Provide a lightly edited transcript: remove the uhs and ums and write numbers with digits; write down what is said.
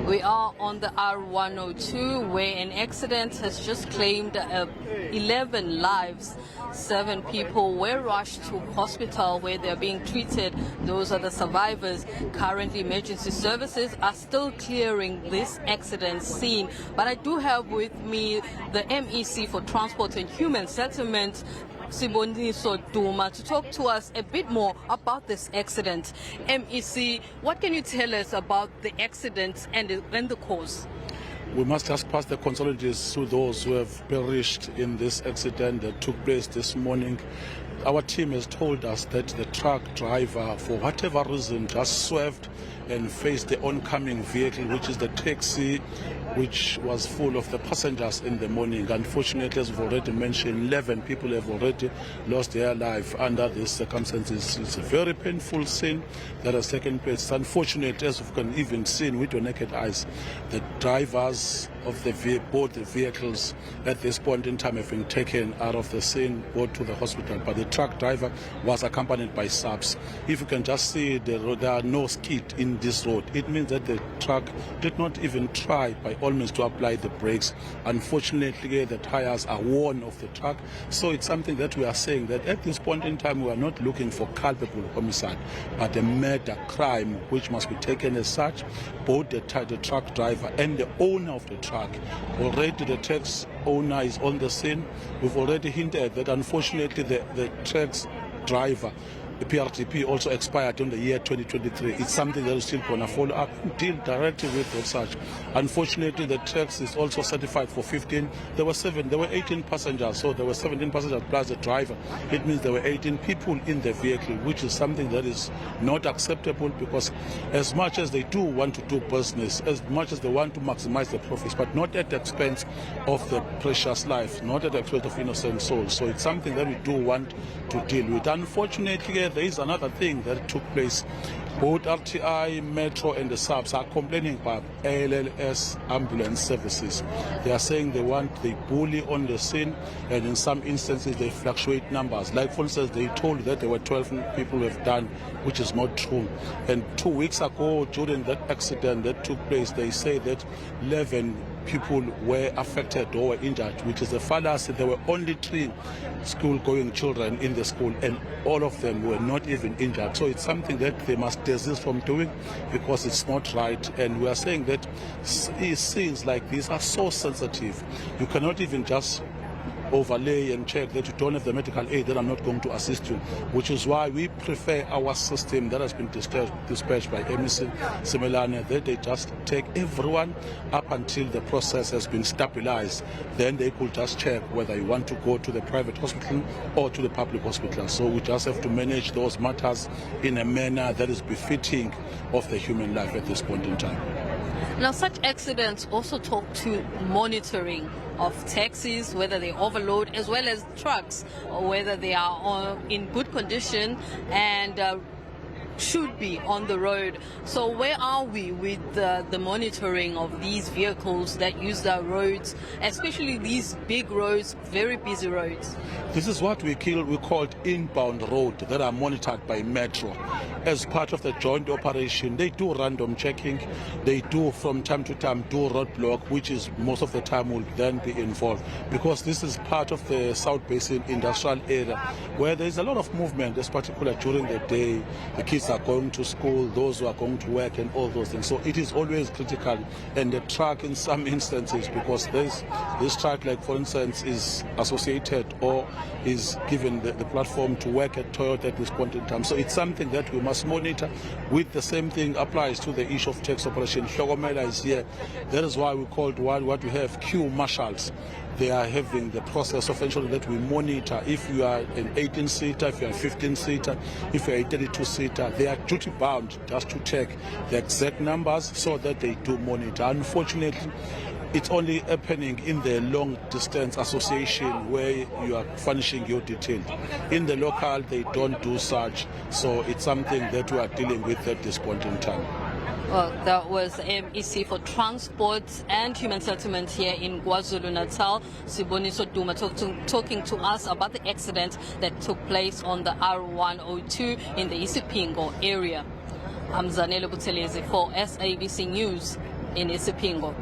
We are on the R102 where an accident has just claimed 11 lives. 7 people were rushed to hospital where they are being treated. Those are the survivors. Currently, emergency services are still clearing this accident scene. But I do have with me the MEC for Transport and Human Settlement, Duma, to talk to us a bit more about this accident. MEC, what can you tell us about the accident and the cause? We must just pass the condolences to those who have perished in this accident that took place this morning. Our team has told us that the truck driver, for whatever reason, just swerved and faced the oncoming vehicle, which is the taxi, which was full of the passengers in the morning. Unfortunately, as we've already mentioned, 11 people have already lost their life under these circumstances. It's a very painful scene that has taken place. It's unfortunate, as we can even see with your naked eyes, the drivers of both the vehicles at this point in time have been taken out of the scene, brought to the hospital, but the truck driver was accompanied by SABC. If you can just see the road, there are no skid in this road. It means that the truck did not even try by all means to apply the brakes. Unfortunately, the tires are worn off the truck. So it's something that we are saying that at this point in time we are not looking for culpable homicide, but a murder crime which must be taken as such. Both the truck driver and the owner of the truck. Already the taxi owner is on the scene. We've already hinted that unfortunately the taxi driver, the PRTP, also expired in the year 2023. It's something that is still going to follow up and deal directly with such. Unfortunately, the taxi is also certified for 15. There were 18 passengers, so there were 17 passengers plus the driver. It means there were 18 people in the vehicle, which is something that is not acceptable, because as much as they do want to do business, as much as they want to maximize the profits, but not at the expense of the precious life, not at the expense of innocent souls. So it's something that we do want to deal with. Unfortunately, there is another thing that took place. Both RTI, Metro and the SABC are complaining about ALLS ambulance services. They are saying they bully on the scene, and in some instances they fluctuate numbers. Like for instance, they told that there were 12 people who have done, which is not true. And 2 weeks ago, during that accident that took place, they say that 11 people were affected or were injured, which is the fallacy. There were only 3 school-going children in the school, and all of them were not even injured. So it's something that they must desist from doing, because it's not right. And we are saying that scenes like these are so sensitive. You cannot even just overlay and check that you don't have the medical aid, that I'm not going to assist you, which is why we prefer our system that has been dispatched by MEC Simelane, that they just take everyone up until the process has been stabilized. Then they could just check whether you want to go to the private hospital or to the public hospital. So we just have to manage those matters in a manner that is befitting of the human life at this point in time. Now, such accidents also talk to monitoring of taxis, whether they overload, as well as trucks, or whether they are in good condition and should be on the road. So where are we with the monitoring of these vehicles that use the roads, especially these big roads, very busy roads? This is what we called inbound road that are monitored by Metro. As part of the joint operation, they do random checking. They do from time to time do roadblock, which is most of the time will then be involved, because this is part of the South Basin industrial area where there is a lot of movement, as particularly during the day. The kids are going to school, those who are going to work and all those things. So it is always critical. And the truck in some instances, because this truck, like for instance, is associated or is given the platform to work at Toyota at this point in time. So it's something that we must monitor. With the same thing applies to the issue of tax operation. Hlogomela is here. That is why we called what we have queue marshals. They are having the process of ensuring that we monitor. If you are an 18-seater, if you are a 15-seater, if you are a 32-seater, they are duty-bound just to check the exact numbers so that they do monitor. Unfortunately, it's only happening in the long-distance association where you are furnishing your detail. In the local, they don't do such. So it's something that we are dealing with at this point in time. Well, that was MEC for Transport and Human Settlement here in KwaZulu-Natal, Duma, talking to us about the accident that took place on the R102 in the Isipingo area. I'm Zanele Buthelezi for SABC News. in Isipingo.